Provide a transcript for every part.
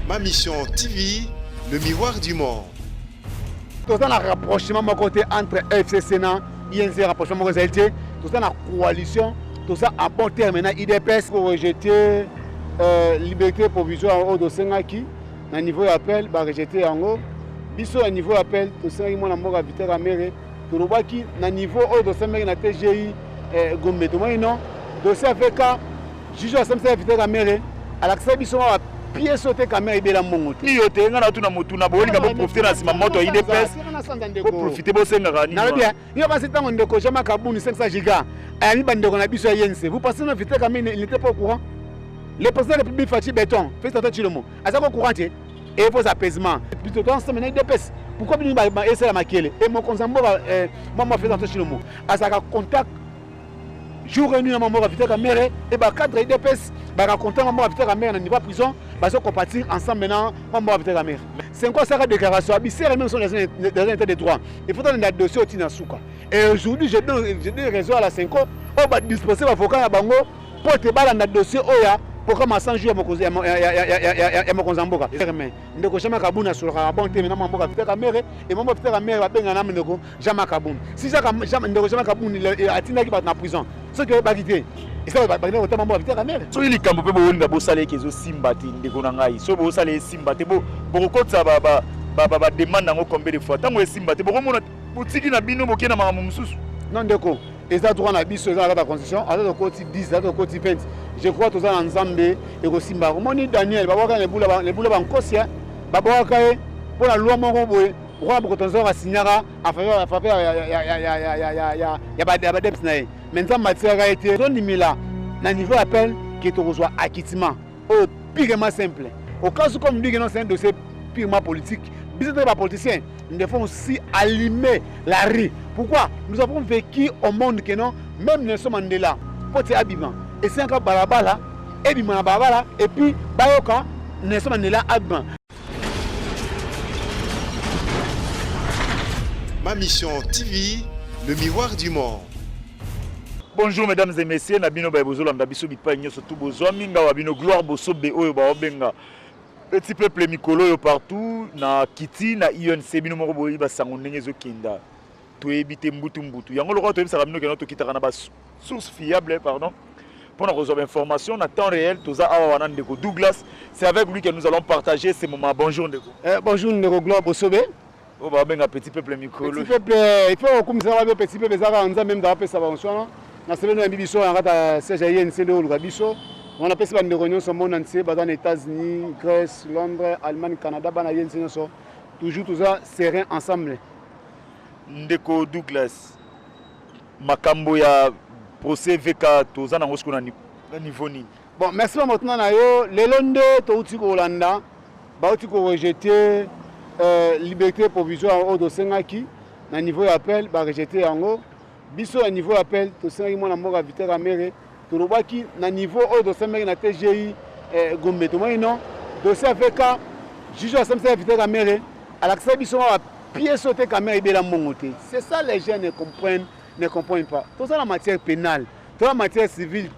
Ma mission TV, le miroir du monde. Tout ça, un rapprochement côté entre FCCNA, INC, rapprochement réalité, tout ça, une coalition, tout ça, à bon terme, maintenant, IDPS pour rejeter liberté provisoire au dossier qui, à niveau appel, va rejeter en haut. Biso à niveau appel, tout ça, il y a un vite raméré, tout le monde qui, à niveau au dossier, il y a TGI, Gombe, tout le monde, non, dossier avec juge à SMC vite raméré, à l'accès, biso à pied sauté caméra et la monte. Ni yote ngana tuna mutuna boli ka profiter na sima moto IDPS. Pour profiter bo senga rani. Na bien, il y a pas cette temps ndeko jama kabuni 500 giga. Ami bandeko na biso yense. Vous pensez que vite caméra il n'était pas au courant. Le président de la République Fachi Béton, fait attention Chilomo. Asa ko courant et il faut apaisement. Plutôt dans ce moment IDPS. Pourquoi nous ba essayer la makele et mon konzambo moi fait attention Chilomo. Asa ka contact jour et nuit à maman vite caméra et ba cadre IDPS ba raconter maman vite caméra na niveau prison. Bah, on compatir ensemble maintenant, on va avec la mère. C'est quoi ça la déclaration? Abissé même sont les intérêts des droits. Il faut donner un dossier au Tinasuka. Et aujourd'hui, j'ai donné raison à la 5 ans. On va disposer l'avocat à Bango pour te battre dans le dossier Oya pour que ma sang joue à mon Kozamboka. Ne ko jamais Kabouna sur la bonne terme, maman va faire la mère et maman va faire la mère va bien en amener jamais Kaboun. Si ça jamais Kaboun il a tina qui va dans la prison. Ce que va quitter. Et ça va parler autant maman va faire la mère. So il kambo pe bo nga bo sale kezo simbati ndeko na ngai. So bo sale simbati bo kokotsa ba demande ngo combien de fois. Tango simbati bo komona botiki na bino bokena mama mususu. Non ndeko. Et ça droit na biso dans la constitution, à la côté 10, à la côté 20. Je crois que ça ensemble et que Simba. Moni Daniel, baba les boula bankosia, baba kae pour la loi mongo boy, roi bokotonzo va signara à faveur ya ba deps na. Maintenant matière a été zonimila na niveau appel qui te reçoit acquittement. Au purement simple. Au cas où comme dit que non c'est un dossier purement politique, business pas politicien, nous devons aussi allumer la rue. Pourquoi? Nous avons vécu au monde que non, même Nelson Mandela, pour te habillement. Et c'est encore Balabala, et puis Balabala, et puis Bayoka, Nelson Mandela habillement. Ma mission TV, le miroir du monde. Bonjour mesdames et messieurs, Nabino Baibozolo, Ndabiso Bitpagno, surtout Bozominga, Wabino Gloire, Bosobe, Oyo, Baobenga. Petit peuple Mikolo partout, na Kiti, na INC, Bino Moroboyi, Basangonengezo Kinda. Tu éviter mbutu. Yango le roi tu ça ramène que notre quittera na source fiable pardon. Pour nous recevoir information en temps réel, tout ça awana ndeko Douglas, c'est avec lui que nous allons partager ces moments. Bonjour ndeko. Bonjour ndeko Gloire Bosobe. Oh ba benga petit peuple Mikolo. Petit peuple, il faut comme ça va petit peuple ça on a même d'après ça va on soit. Na semaine na bibiso en rata CGN c'est le Gabiso. On appelle ça des réunions sur monde entier, dans les États-Unis, Grèce, Londres, Allemagne, Canada, bana yense so. Toujours tout ça serein ensemble. Ndeko Douglas makambo ya procès VK toza na ngosiko na niveau ni. Bon, merci maintenant na yo lelonde to uti ko Hollanda ba uti ko rejeter liberté provisoire au dossier qui na niveau appel ba rejeter yango biso à niveau appel to sengi mona mboka vite ramere to lobaki na niveau au dossier na TGI Gombe to non dossier VK juge à SMC vite ramere à l'accès biso pied sauté caméra et la monte. C'est ça les gens ne comprennent pas. Tout ça la matière pénale, toute la matière civile,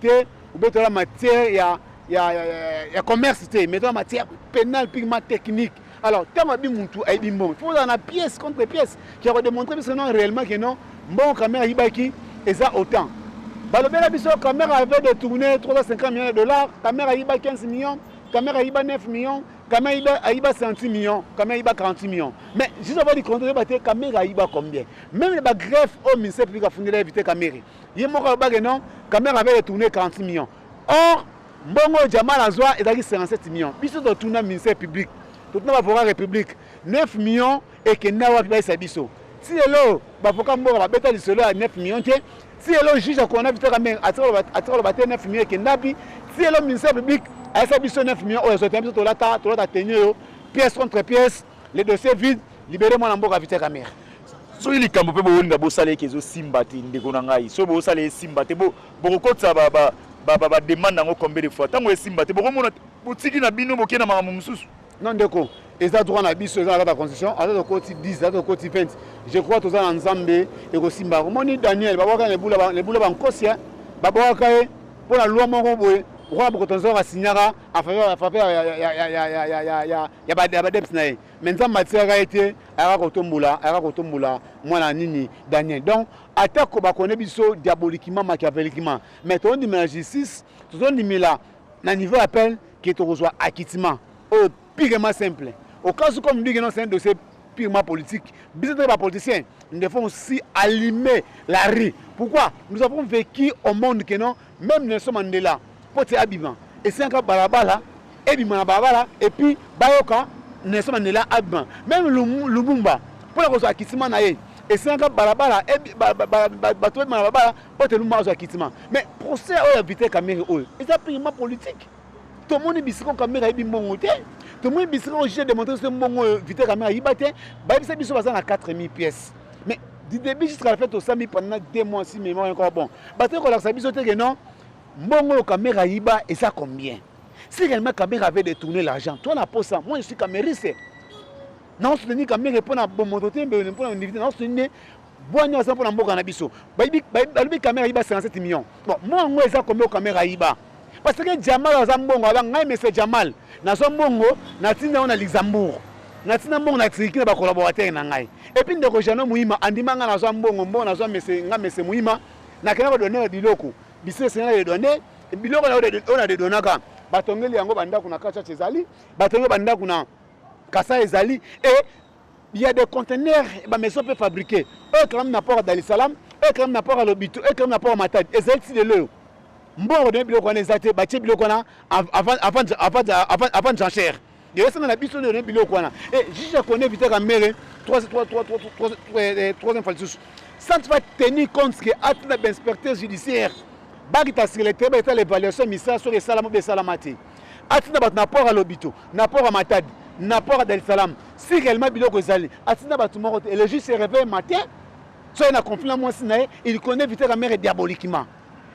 ou bien toute la matière il y a commerce, mais toute la matière pénale purement technique. Alors, tant que Muntu a dit bon, il faut dans pièce contre pièce qui a démontré que non réellement que non, bon caméra ibaki et ça autant. Bah le bel la caméra avait détourné 350 millions de dollars, caméra iba 15 millions, caméra iba 9 millions. Caméra Iba 50 millions, caméra Iba 40 millions. Mais juste avant de compter, caméra Iba combien? Même les greffe au ministère public a fondé l'éviter caméra. Il y a un non, caméra avait tourné 40 millions. Or, Mbongo Jamal Azwa est à 57 millions. Biso de tourner ministère public, tout le monde va République 9 millions et que Nawa Biba Sabiso. Si l'eau, Bafoka Mbora, Beta du Solo à 9 millions, si l'eau juge qu'on a vu à 9 millions et que Nabi, si l'eau ministère public à ça, 9 millions, on a tenu pièce contre pièce, les dossiers vides, libérez-moi l'amboka vite caméra. So il kambo pe bo nga bo sale kezo simbati ndeko na ngai. So bo sale simbati bo kokotsa ba demande ngo combien de fois. Tango simbati bo komona botiki na bino bokena mama mususu. Non ndeko. Et ça droit na biso dans la constitution, à la côté 10, à la côté 20. Je crois que ça ensemble et que Simba. Moni Daniel, baba les boula bankosia, baba kae pour la loi mongo boy. roi bokotonzo a signé en faveur ya badeps na ye mais nzambe atiaka été aka kotombola mwana nini Daniel donc atako bakone biso diaboliquement machiavéliquement mais tondimela justice tozondimela na niveau appel qui tokozwa acquittement purement simple au cas où comme dit que non c'est un dossier purement politique biso te ba politicien nous devons aussi allumer la rue. Pourquoi? Nous avons vécu au monde que non même Nelson Mandela pote abiban et c'est un balabala et bimana balabala et puis bayoka Nelson Mandela abiban même Lumumba pour la cause acquittement na ye et c'est un balabala et bato balabala pote Lumumba zo acquittement mais procès o éviter caméra o c'est purement politique. Tout le monde bisiko caméra et bimbongo te tout le monde bisiko j'ai démontré ce mbongo éviter caméra yibate ba bisa biso baza na 4000 pièces mais du début jusqu'à la fin au sami pendant 2 mois si mais encore bon bato ko la sabiso te que non mbongo caméra yiba et ça combien si réellement caméra avait détourné l'argent toi na pour ça moi je suis camériste non soutenir caméra pour na bon mototé pour na invité non soutenir boanya ça pour na mboka na biso ba caméra yiba 57 millions bon moi ça combien caméra yiba parce que Jamal a mbongo aba ngai monsieur Jamal na so mbongo na tinda na Luxembourg na tinda mbongo na triki na ba collaborateur na ngai et puis ndeko Jano Muhima andimanga na so mbongo na so monsieur Muhima na kana donner biloko business na les donner biloko on a des donaka batongeli yango banda kuna kacha chezali batongeli banda kuna kasa ezali et il y a des conteneurs ba maison peut fabriquer eux quand même n'apport à Dar es Salaam eux quand même n'apport à Lobito eux quand même n'apport à Matadi et c'est de l'eau mbongo de biloko na ezate batie biloko na avant Jean-Cher de reste na biso de biloko na et je connais vite la mère troisième fois ça va tenir compte que acte d'inspecteur judiciaire bagita sur le terrain est l'évaluation misa sur les salamo be salamati atina bat n'apport à Lobito n'apport à Matadi n'apport à Dar es Salaam si réellement biloko ezali atina bat moko et le juge se réveille matin soit na conflit moi sinae il connaît vite la mère diaboliquement.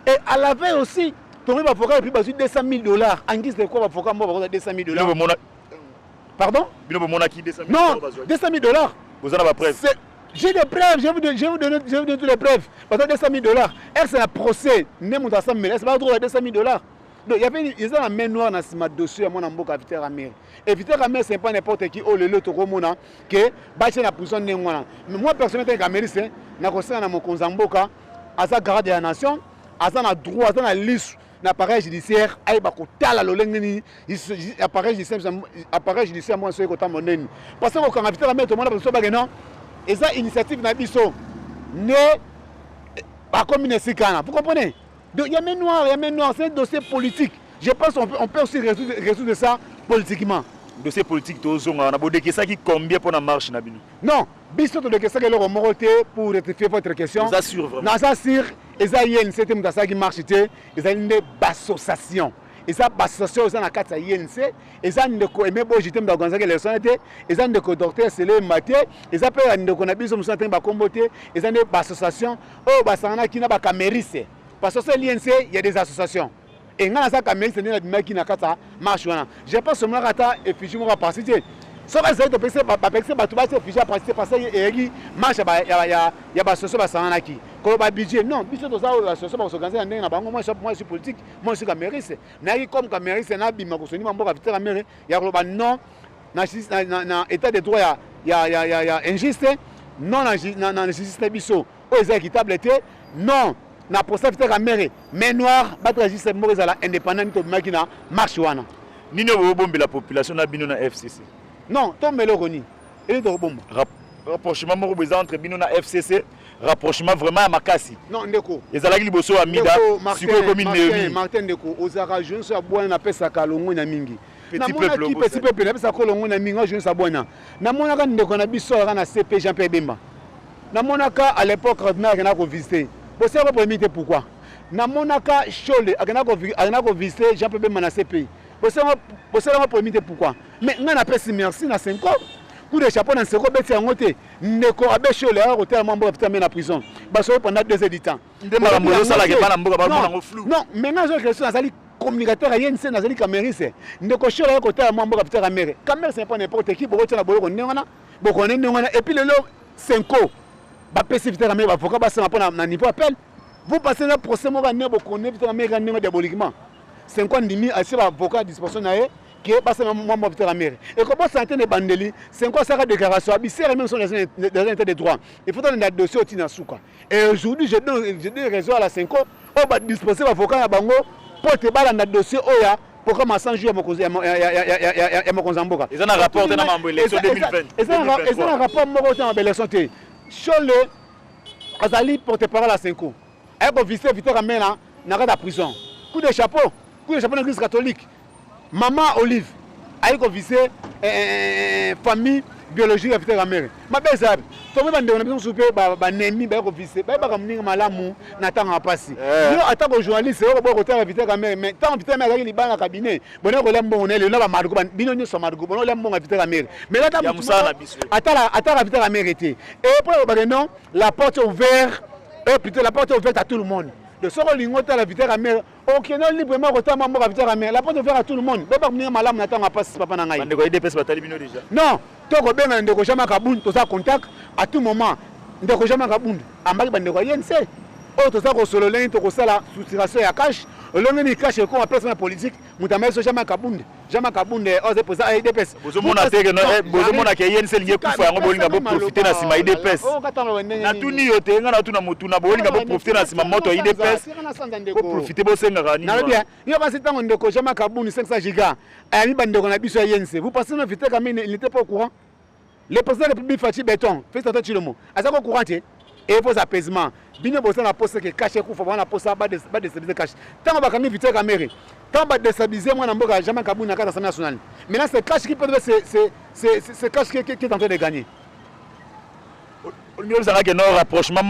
Et à la veille aussi, ton avocat a pris $200,000 en guise de quoi l'avocat m'a $200,000. Pardon? Non, $200,000. Vous en avez la preuve? J'ai des preuves, je vais vous donner toutes les preuves. Parce que $200,000, c'est un procès, c'est pas droit à $200,000. Donc il y avait une main noire dans ce dossier à mon ambo Viter Amer. Et Viter Amer, ce n'est pas n'importe qui, oh le lot au Mona, que bâcher la prison de moi. Mais moi, personnellement, je suis dans mon Konzamboka, à sa garde de la nation. Azana droit azana liste l'appareil judiciaire ay bakota la lolengeni appareil judiciaire moi soy kota moneni parce que quand invité la mettre monde parce que non et ça initiative na biso ne ba commune sikana vous comprenez donc il y a main noire c'est un dossier politique je pense on peut aussi résoudre ça politiquement dossier politique tozonga na bodeke ça qui combien pour la marche na bino non biso to de que ça que le remoroté pour rectifier votre question vous assure vraiment na ça sur et ça y a une certaine mutasa qui marche té et ça une association et ça association ça na kata INC et ça ne ko aimer bo jitem da gonza que les sonate et ça ne ko docteur Sele Maté et ça peut ne ko na biso musante ba komboté et ça ne association oh ba sana ki na ba camérise parce que c'est l'INC il y a des associations et ngana ça camérise ne na ki na kata marche wana je pense que moi kata et puis je me participer so ba za to pese ba pese ba to ba se ficha participer parce que egi marche ya ba association ba sana ki ko ba budget non biso to za association ba organiser ndenge na bango moi je suis politique moi je suis camérise na ki comme camérise na bima ko soni mambo ka Viter Amer ya ko ba non na état de droit ya injuste non na justice biso o est équitable non na procès Viter Amer mais noir battre justice mo ezala indépendant to makina marche wana nini obombe la population na bino na FCC non to meloroni et to bombe rapprochement moko beza entre bino na FCC rapprochement vraiment à makasi non ndeko ezalaki liboso ya mida siko komi neumi Martin ndeko ozaka jeune so abwana na pesa kalongo na mingi petit peuple na pesa kolongo na mingi jeune sa bwana na monaka ndeko na biso na CP Jean-Pierre Bemba na monaka à l'époque ordinaire na ko visiter bo c'est pas permis pourquoi na monaka Chole akana ko visiter Jean-Pierre Bemba na CP bo c'est pas permis pourquoi mais ngana pesa merci na 5 ans coup de chapeau dans ce ko beti yango te ndeko abe Chole a ko tellement bo Viter Amer na prison ba so pendant 2 heures du temps non maintenant je question azali communicateur à INC nazali camérise ndeko Chole a ko tellement bo Viter Amer caméra c'est pas n'importe qui bo tena boyo ndengana bo connaît ndengana et puis le 5 ans ba pesi Viter Amer ba foka ba sama na niveau appel vous passez un procès mo ba ne bo connaît Viter Amer ndengana diaboliquement 5 ans demi assez avocat à disposition naé qui est passé moi victoire à mère et comment santé de bandeli 5 ans ça déclaration abissé même sont les intérêts des droits il faut donner un dossier au tina souka et aujourd'hui j'ai donné raison à la 5 ans on va disposer avocat à bango pour te balancer un dossier oya pour comme 100 jours ya mokonzamboka ils ont un rapport dans mambo élection 2020 ils ont un rapport moko dans élection té Chole azali porte-parole à 5 ans elle va visiter Victor Amena na la prison coup de chapeau dans l'église catholique maman Olive aille ko visiter famille biologique à Victor Amena ma belle sœur to me bande on a besoin souper ba nemi ba ko visiter ba ka mninga malamu na tanga pasi yo atako journaliste yo ko côté à Victor Amena mais tant Victor Amena li ba na cabinet bono ko lembo on le na ba madugo bino nyo so madugo bono lembo à Victor Amena mais là atala Victor Amena était et pour ba non la porte ouverte plutôt la porte ouverte à tout le monde de ce que l'ingota la Victor Amena ok non librement côté mambo à Victor Amena la porte ouverte à tout le monde ba mninga malamu na tanga pasi papa na ngai bande ko IDPS batali bino déjà non toko benga ndeko jama kabundu toza contact à tout moment ndeko jama kabundu ambaki bandeko yense o toza ko solo lengi toko sala soutiration ya cash olongi ni cash ko en place politique mutama so jama kabundu oze poza IDPS bozomona teke no bozomona ke yense lingi kufa yango bolinga bo profiter na sima IDPS na tuni yo te ngana tuna mutuna bolinga bo profiter na sima moto IDPS ko profiter bo senga kani na bien yo basi tango ndeko jama kabundu 500 giga ayami bandeko na biso yense vous pensez no Victor Amena il n'était pas au courant. Le président de la République Fachi Béton fait ça tout le monde. À ça qu'on courant et il faut apaisement. Bien besoin la poste que cache coup faut la poste bas déstabiliser cache. Tant on va caminer Victor Amena. Tant on va déstabiliser moi na mboka jamais Kabou na l'Assemblée nationale. Maintenant c'est cache qui peut c'est cache qui est en train de gagner. Nous avons un rapprochement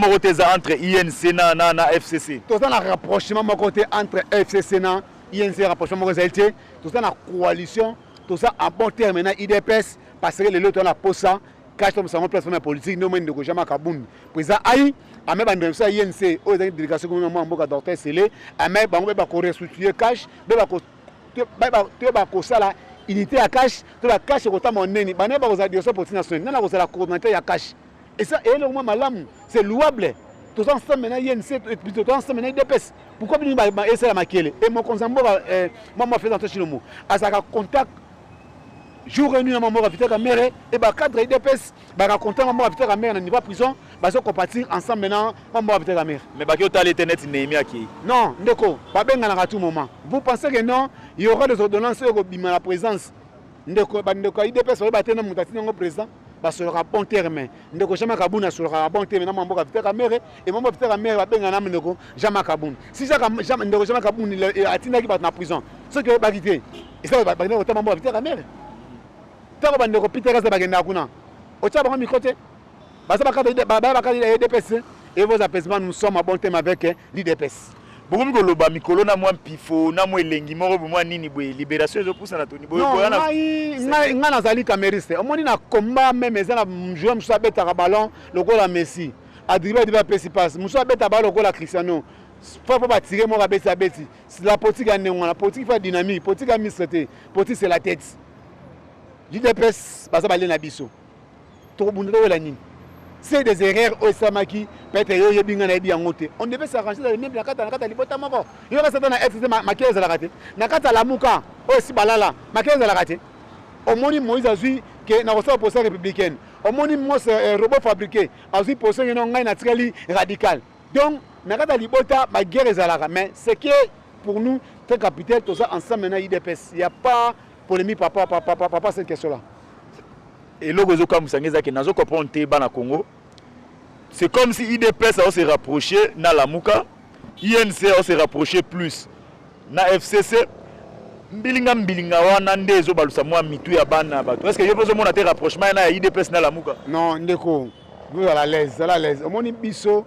entre INC na FCC. Tout ça un rapprochement entre FCC na INC rapprochement réalité. Tout ça une coalition. Tout ça en bon terme maintenant IDPS parce que les autres on a posé ça cache comme ça en place politique nous même de Jama Kaboun président aïe a même bandé ça INC aux délégations comme moi mboka docteur Sélé a même bango ba ko restituer cash ba ko sala unité à cash to la cash ko ta moneni bané ba ko za dioso politique nationale nana ko sala coordinateur ya cash et ça et le moins malam c'est louable tout ça ensemble maintenant INC plutôt ensemble maintenant IDPS pourquoi bien ba essayer la maquiller et mon konzamboka moi fait dans tout le monde à ça contact jour et nuit maman va Victor Amena et ba cadre IDPS ba raconter maman va Victor Amena niveau prison ba so compartir ensemble maintenant maman va Victor Amena mais ba ki otale internet Némi aki non ndeko ba benga na tout moment vous pensez que non il y aura des ordonnances au bima la présence ndeko ba ndeko IDPS ba tena mutati ngo président ba sera bon terme ndeko Jama Kabuna sera bon terme na maman va Victor Amena et maman va Victor Amena ba benga na ndeko Jama Kabuna si ndeko Jama Kabuna atina ki ba na prison ce que ba quitter et ça ba ndeko maman va Victor Amena tant bande ko Peter Kaza bagenda kuna ocha bango mikote basa bakadi DPS et vos apaisements nous sommes à bon terme avec l'IDPS beaucoup ko loba mikolo na mwa mpifo na mwa elengi moko bo mwa nini boye libération ezo pousa na toni boye boya na ngai nazali camériste omoni na combat même ezana joueur musa beta ballon lokola Messi adriba diba pesi passe musa beta ballon lokola Cristiano faut pas tirer moi beti la politique a néon la politique fait dynamique politique a mistrete politique c'est la tête l'IDPS baza balé na biso to bundelo wala nini c'est des erreurs au samaki peut-être yo yebinga na yebi ngote on devait s'arranger dans même la kata libota moko yo ka satana FCC makeza la raté na kata la muka o si balala makeza la raté au moni Moïse azui que na rosa pour républicaine au moni mos robot fabriqué azui pour ça ngai na tikali radical donc na kata libota ba guerre ezalaka mais c'est que pour nous très capital tout ça ensemble na IDPS il y a pas polémique papa cette question là et logo zo comme sangeza que nazo comprendre te bana Congo c'est comme si IDPS a se rapprocher na Lamuka INC a se rapprocher plus na FCC mbilinga wana ndezo balusa mwa mitu ya bana bato est-ce que yo pozo mona te rapprochement na IDPS na Lamuka non ndeko vous à l'aise au moni biso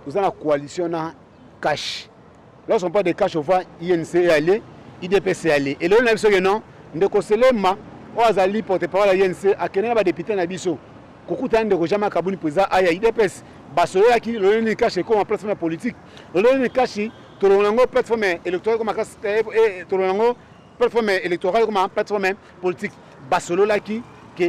vous avez la coalition na cash lorsqu'on parle de cash on voit INC est allé IDPS est allé et là on a vu que non ndeko Selema oazali porte-parole ya INC akenela ba député na biso kokuta ndeko Jama Kabuni président aya IDPS basolo yaki loleni cache comme plateforme politique loleni cache tolongo plateforme électorale comme tolongo plateforme électorale comme plateforme politique basolo laki que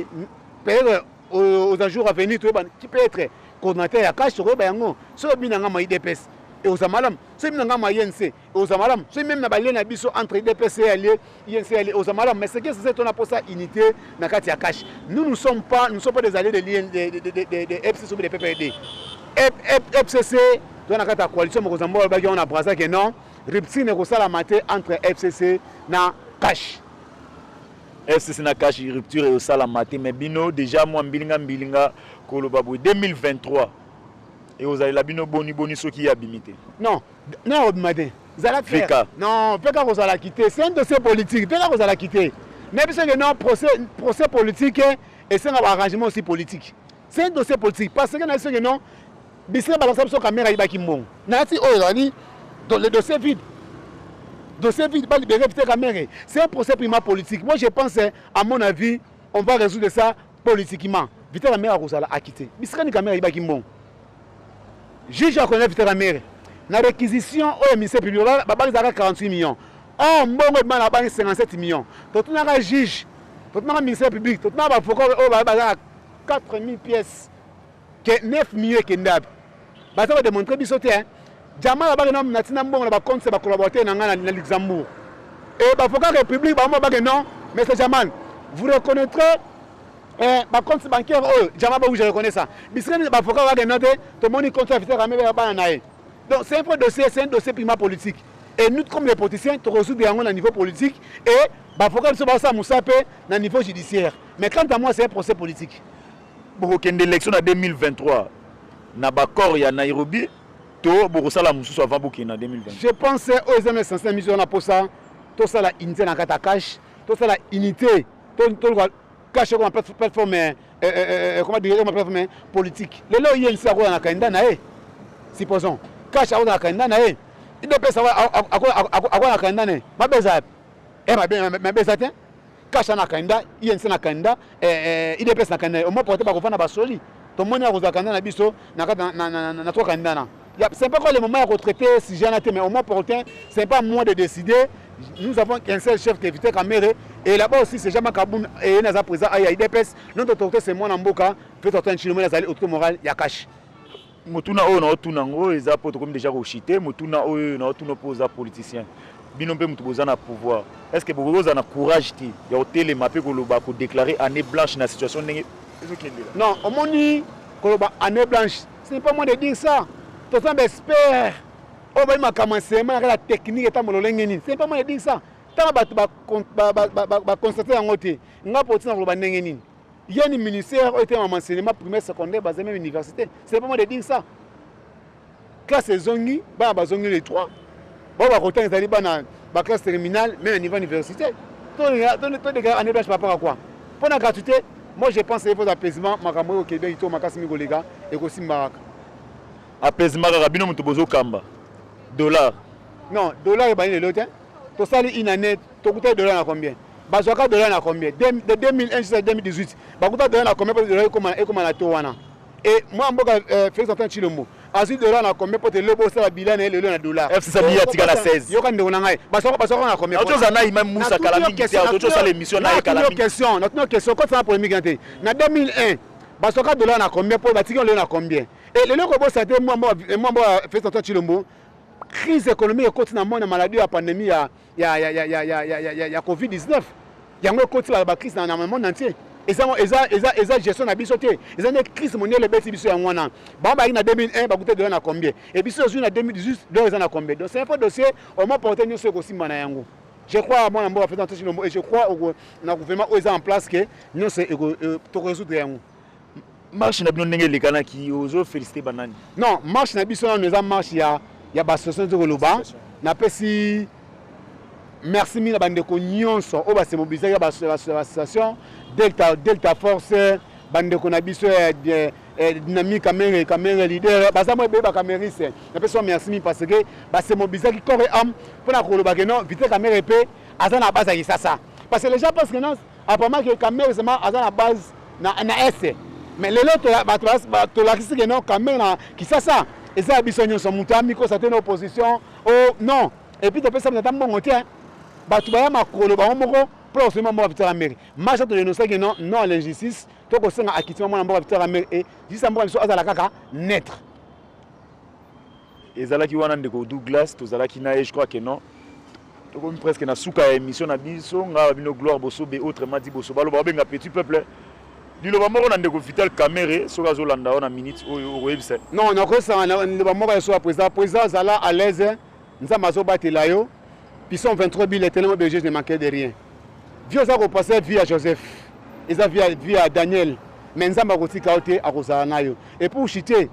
peut-être aux jours à venir qui peut être coordinateur ya cache ko ba yango so binanga ma IDPS et aux amalam c'est même ngama INC et aux amalam c'est même na balé na biso entre DPC allié INC allié aux amalam mais c'est que c'est on a pour ça unité na kati ya cash nous ne sommes pas des alliés de FCC ou de PPD FCC dans la kati ya coalition mo kozamba ba on a brasa que non rupture ne ko sala maté entre FCC na cash FCC na cash rupture et au salamate mais bino déjà moi mbilinga kolobabou 2023 et aux allez la bino boni soki ya bimité non obimate zala faire non peka ko sala quitter c'est un dossier politique peka ko sala quitter mais parce que non procès politique et c'est un arrangement aussi politique c'est un dossier politique parce que na ce que non bisela balance so caméra ibaki mbongo na ti oyani dans le dossier vide pas libérer Vital Kamerhe. C'est un procès primaire politique. Moi, je pense, à mon avis, on va résoudre ça politiquement. Vital Kamerhe a quitté. Bisrani Kamerhe il va qui bon. Juge a connaît Vital Kamerhe. La réquisition au ministère public, il y a 48 millions. Oh, bon, il y a 57 millions. Tout le monde a juge, tout le monde a ministère public, tout le monde a avocat, il y a 4000 pièces. 9 millions qui n'ont pas. Ça va démontrer que Jamal Bagenam Natina Bon, la compte c'est collaborateur dans Luxembourg. Et Bafoka République, non, mais c'est Jamal. Vous reconnaîtrez, ma compte bancaire, Jamal Bagou, je reconnais ça. Bisren Bafoka Bagenam, tout le monde est contre Vital Kamerhe. Donc c'est un dossier primaire politique. Et nous, comme les politiciens, nous résoudons au niveau politique et Bafoka se passe à Moussape au niveau judiciaire. Mais quant à moi, c'est un procès politique. Pour qu'il y ait une élection en 2023, Nabakor et à Nairobi. Je pense aux amis sincères mission na pour ça tout ça la unité dans kata cash tout ça la unité tout cash comme plateforme comment dire comme plateforme politique les là il y a une ça na kanda na supposons cash na kanda na il doit savoir à na kanda na mabeza ma beza tiens cash na kanda il y a na kanda il doit na kanda au moins porter ba kofana ba soli to moni a kanda na biso na to kanda na. C'est pas quoi le moment à retraiter si j'en ai mais au moins pour c'est pas moi de décider. Nous avons qu'un seul chef qui est Vital Kamerhe et là-bas aussi c'est Jean Kaboun et Naza présent à IDPS. Notre autorité c'est moi Namboka, fait autant de chinois les auto moral ya cash. Mutuna o na tuna ngo eza poto comme déjà rochité, mutuna o na tuna posa politicien. Binombe mutuboza na pouvoir. Est-ce que vous avez courage ti ya hôtel mapé ko loba ko déclarer année blanche na situation ndenge non, au moni ko loba année blanche. Ce n'est pas moi de dire ça. Tout ça m'espère. Oh bah il m'a commencé la technique et tamololengeni. C'est pas moi de dire ça. Tant ba constater en côté. Nga poti na loba ndengeni. Il y a un ministère qui était en enseignement primaire secondaire basé même université. C'est pas moi de dire ça. Classe zongi, ba zongi les trois. Bon ba côté ezali ba na ba classe terminale même au niveau université. Tout les gars année blanche par rapport à quoi? Pour la gratuité, moi je pense qu'il faut apaisement makambo au Québec ito makasi migolega et aussi maraka. Apaisement rabino mutubozo kamba dollar non dollar est banni l'autre to sali une année to coûter dollar à combien bazoka dollar à combien de 2001 jusqu'à 2018 ba coûter dollar à combien pour dollar comme la towana et moi mboka Félix Antoine Tshilombo azu dollar à combien pour te lobo ça bilan et le dollar FC Sabia tika na 16 yoka ndona ngai bazoka na combien autre zana même Moussa Kalami qui a autre ça l'émission na Kalami notre question quand ça polémique na 2001 bazoka dollar à combien pour batiquer le na combien. Et le loco ça était moi fait Antoine Tshilombo crise économique et continue dans maladie la pandémie ya Covid-19 il y a une crise dans le monde entier et ça gestion na bisoté ils ont une crise mondiale beti biso ya ngwana ba na 2001 ba coûter dollar na combien et biso sur na 2018 dollar na combien donc c'est un peu dossier au moins porter nous ce aussi mana yango je crois à moi na fait Antoine Tshilombo et je crois au gouvernement aux en place que nous c'est to résoudre yango. Marche na bino ndenge lekana ki ozo féliciter banani. Non, marche na biso na eza marche ya ba association de Koloba. Na pesi merci mille bandeko nyonso o ba se mobiliser ya ba association Delta Force bandeko na biso dynamique Kamerhe leader ba za mo be ba Kamerhe. Na pesi merci mille parce que ba se mobiliser ki corps et âme pour na Koloba que non Vital Kamerhe pe aza na base ya ça. Parce que les gens pensent que non apparemment que Kamerhe c'est aza na base na S. Mais les autres, tu l'as dit que non, quand même, qui ça ça. Et ça, ils sont montés à micro, c'était une opposition. Oh non. Et puis, tu peux savoir que tu as un bon côté. Tu vas ma colo, tu vas pour ce moment, Vital Kamerhe. Moi, je te dénonce que non, non, l'injustice. Tu as aussi un acquittement, Vital Kamerhe. Et juste un moment, ils sont à la caca, naître. ezalaki wana ndeko Douglas tozalaki na ye, je crois que non tokomi presque na suka ya émission na biso nga bino Gloire Bosobe autrement dit Boso baloba benga petit peuple liloba moko na ndeko Vital Kamere soki azolanda ona minute oyo oyebisa. Non nakosanga liloba moko ya so ya président azala à l'aise nzambe azobatela yo Pisson 23 billets tellement belge ne manquait de rien. Vieux ça repasser via Joseph, ils a via Daniel, mais nzamba kotika ote akozala nayo. Et pour chiter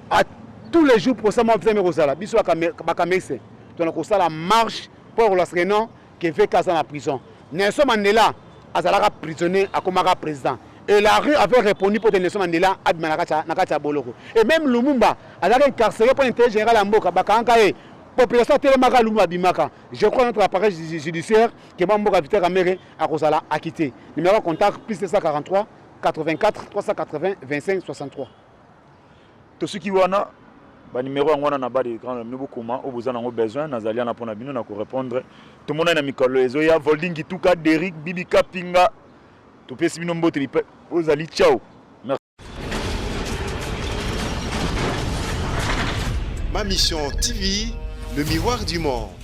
à tous les jours pour ça moi faisais mes rosala, biso bakamese. Donc la marche pour le Renan qui fait casa en prison. Nelson Mandela azalaka prisonnier akomaka président. Et la rue avait répondu pour Nelson Mandela admanaka nakata boloko. Et même Lumumba azalaka incarcéré pour l'intérêt général à Mboka bakanka e population telemaka Lumumba bimaka. Je crois notre appareil judiciaire que Mboka Vital Kamere a kozala acquitté. Numéro contact plus 243 84 380 25 63. To ceux qui wana ba numéro yango wana na ba de grand nous comment au besoin nango besoin nazali na pona bino na ko répondre tout monde na mikolo ezo ya Volding Tuka Derrick Bibi Kapinga to pesi bino mbote bi ozali ciao. Ma mission TV, le miroir du monde.